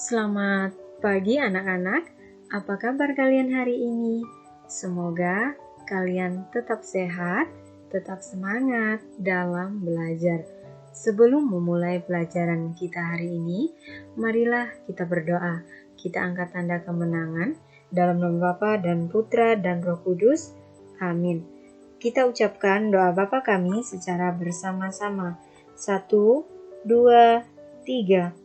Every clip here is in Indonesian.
Selamat pagi anak-anak, apa kabar kalian hari ini? Semoga kalian tetap sehat, tetap semangat dalam belajar. Sebelum memulai pelajaran kita hari ini, marilah kita berdoa. Kita angkat tanda kemenangan dalam nama Bapa dan Putra dan Roh Kudus. Amin. Kita ucapkan doa Bapa kami secara bersama-sama. 1, 2, 3.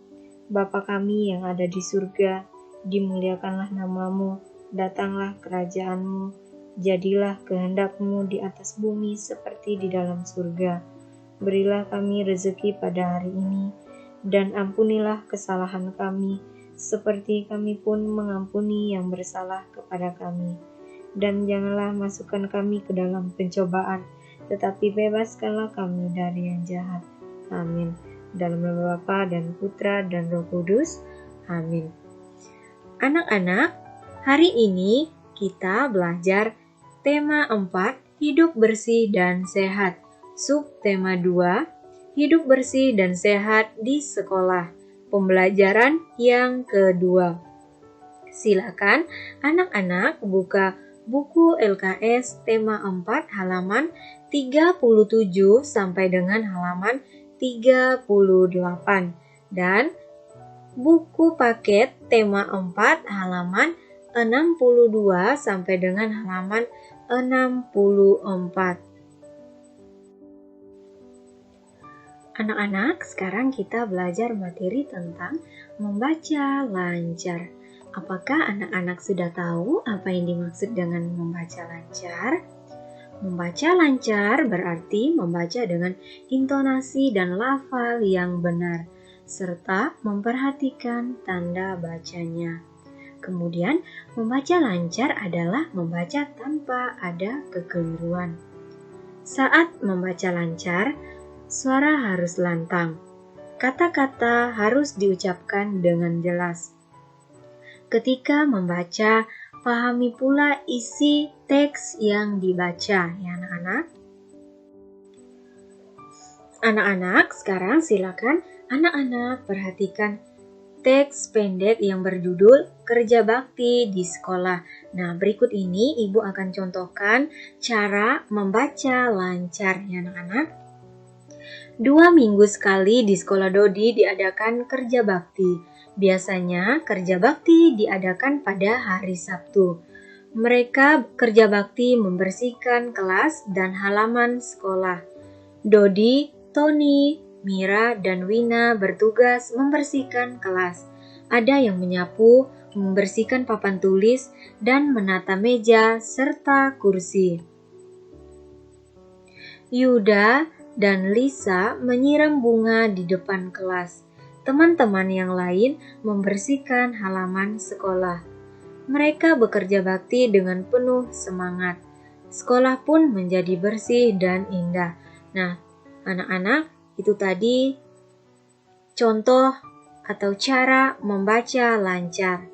Bapa kami yang ada di surga, dimuliakanlah namamu, datanglah kerajaanmu, jadilah kehendak-Mu di atas bumi seperti di dalam surga. Berilah kami rezeki pada hari ini, dan ampunilah kesalahan kami, seperti kami pun mengampuni yang bersalah kepada kami. Dan janganlah masukkan kami ke dalam pencobaan, tetapi bebaskanlah kami dari yang jahat. Amin. Dalam nama Bapa dan Putra dan Roh Kudus. Amin. Anak-anak, hari ini kita belajar tema 4, hidup bersih dan sehat. Subtema 2, hidup bersih dan sehat di sekolah. Pembelajaran yang kedua. Silakan anak-anak buka buku LKS tema 4 halaman 37 sampai dengan halaman 38 dan buku paket tema 4 halaman 62 sampai dengan halaman 64. Anak-anak, sekarang kita belajar materi tentang membaca lancar. Apakah anak-anak sudah tahu apa yang dimaksud dengan membaca lancar? Membaca lancar berarti membaca dengan intonasi dan lafal yang benar, serta memperhatikan tanda bacanya. Kemudian, membaca lancar adalah membaca tanpa ada kekeliruan. Saat membaca lancar, suara harus lantang. Kata-kata harus diucapkan dengan jelas. Ketika membaca, pahami pula isi teks yang dibaca, ya anak-anak. Anak-anak, sekarang silakan anak-anak perhatikan teks pendek yang berjudul Kerja Bakti di Sekolah. Nah, berikut ini Ibu akan contohkan cara membaca lancar, ya anak-anak. 2 minggu sekali di sekolah Dodi diadakan kerja bakti. Biasanya kerja bakti diadakan pada hari Sabtu. Mereka kerja bakti membersihkan kelas dan halaman sekolah. Dodi, Tony, Mira, dan Wina bertugas membersihkan kelas. Ada yang menyapu, membersihkan papan tulis, dan menata meja serta kursi. Yuda dan Lisa menyiram bunga di depan kelas. Teman-teman yang lain membersihkan halaman sekolah. Mereka bekerja bakti dengan penuh semangat. Sekolah pun menjadi bersih dan indah. Nah, anak-anak, itu tadi contoh atau cara membaca lancar.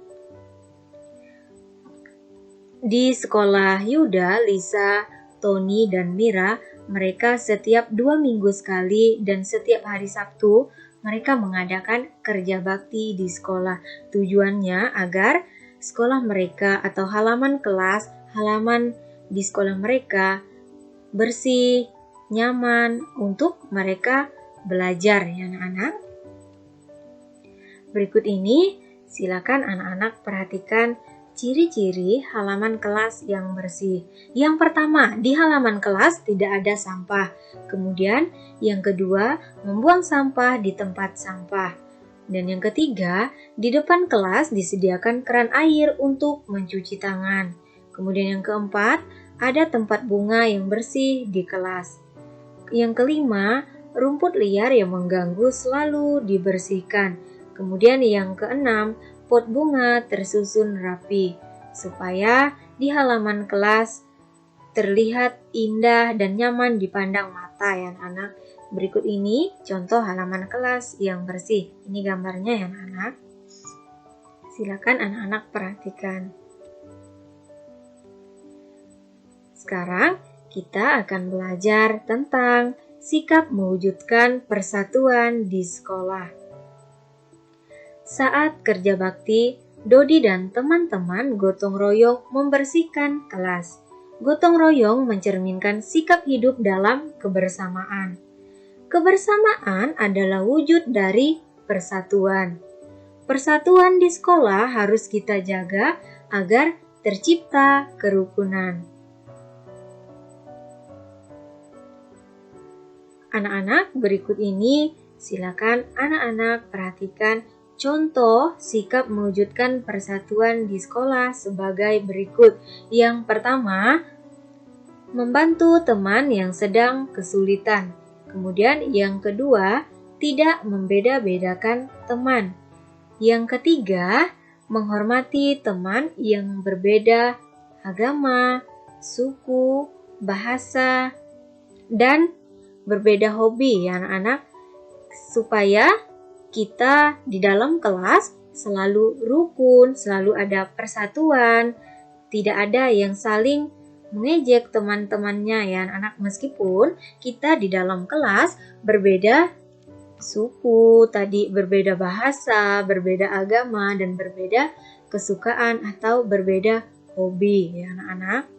Di sekolah Yuda, Lisa, Tony, dan Mira, mereka setiap 2 minggu sekali dan setiap hari Sabtu, mereka mengadakan kerja bakti di sekolah. Tujuannya agar sekolah mereka atau halaman kelas, halaman di sekolah mereka bersih, nyaman untuk mereka belajar, ya anak-anak. Berikut ini silakan anak-anak perhatikan ciri-ciri halaman kelas yang bersih. Yang pertama, di halaman kelas tidak ada sampah. Kemudian yang kedua, membuang sampah di tempat sampah. Dan yang ketiga, di depan kelas disediakan keran air untuk mencuci tangan. Kemudian yang keempat, ada tempat bunga yang bersih di kelas. Yang kelima, rumput liar yang mengganggu selalu dibersihkan. Kemudian yang keenam, pot bunga tersusun rapi, supaya di halaman kelas terlihat indah dan nyaman dipandang mata, ya anak-anak. Berikut ini contoh halaman kelas yang bersih. Ini gambarnya, ya anak-anak. Silakan anak-anak perhatikan. Sekarang kita akan belajar tentang sikap mewujudkan persatuan di sekolah. Saat kerja bakti, Dodi dan teman-teman gotong royong membersihkan kelas. Gotong royong mencerminkan sikap hidup dalam kebersamaan. Kebersamaan adalah wujud dari persatuan. Persatuan di sekolah harus kita jaga agar tercipta kerukunan. Anak-anak, berikut ini silakan anak-anak perhatikan contoh sikap mewujudkan persatuan di sekolah sebagai berikut. Yang pertama, membantu teman yang sedang kesulitan. Kemudian yang kedua, tidak membeda-bedakan teman. Yang ketiga, menghormati teman yang berbeda agama, suku, bahasa, dan berbeda hobi ya anak-anak, supaya kita di dalam kelas selalu rukun, selalu ada persatuan, tidak ada yang saling mengejek teman-temannya ya anak-anak, meskipun kita di dalam kelas berbeda suku, tadi berbeda bahasa, berbeda agama, dan berbeda kesukaan atau berbeda hobi ya anak-anak.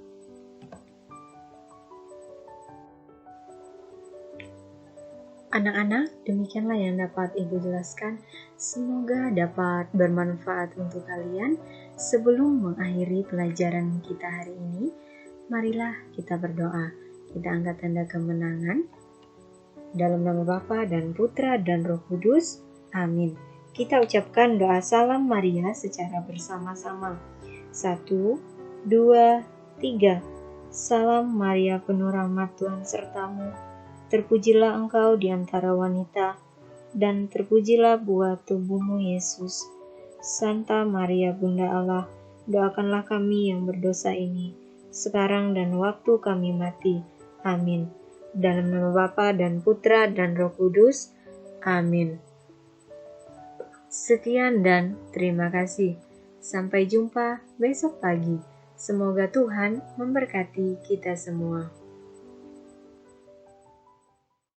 Anak-anak, demikianlah yang dapat Ibu jelaskan. Semoga dapat bermanfaat untuk kalian. Sebelum mengakhiri pelajaran kita hari ini, marilah kita berdoa. Kita angkat tanda kemenangan. Dalam nama Bapa dan Putra dan Roh Kudus. Amin. Kita ucapkan doa salam Maria secara bersama-sama. 1, 2, 3. Salam Maria penuh rahmat, Tuhan sertamu. Terpujilah engkau di antara wanita, dan terpujilah buah tubuhmu Yesus. Santa Maria Bunda Allah, doakanlah kami yang berdosa ini, sekarang dan waktu kami mati. Amin. Dalam nama Bapa dan Putra dan Roh Kudus. Amin. Sekian dan terima kasih. Sampai jumpa besok pagi. Semoga Tuhan memberkati kita semua.